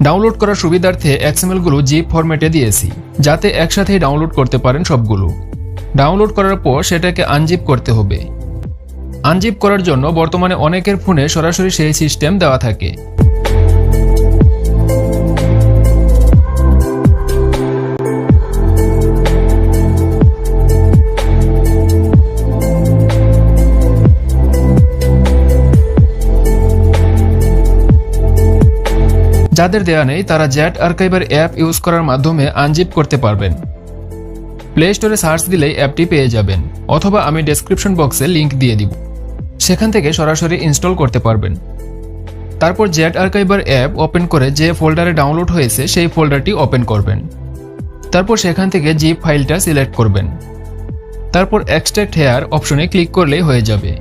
Download করার সুবিধার্থে XML গুলো জিপ ফরম্যাটে দিয়েছি, যাতে একসাথেই ডাউনলোড করতে পারেন সবগুলো। ডাউনলোড করার পর সেটাকে আনজিপ করতে হবে। আনজিপ করার জন্য বর্তমানে অনেকের ফোনে সরাসরি সেই সিস্টেম দেওয়া থাকে। যাদের দেয়া নেই তারা জারচিভার অ্যাপ ইউজ করার মাধ্যমে আনজিপ করতে পারবেন। প্লে স্টোরে সার্চ দিলেই অ্যাপটি পেয়ে যাবেন, অথবা আমি ডেসক্রিপশন বক্সে লিংক দিয়ে দিব, সেখান থেকে সরাসরি ইনস্টল করতে পারবেন। তারপর জারচিভার অ্যাপ ওপেন করে যে ফোল্ডারে ডাউনলোড হয়েছে সেই ফোল্ডারটি ওপেন করবেন। তারপর সেখান থেকে জিপ ফাইলটা সিলেক্ট করবেন। তারপর এক্সট্রাক্ট হেয়ার অপশনে ক্লিক করলেই হয়ে যাবে।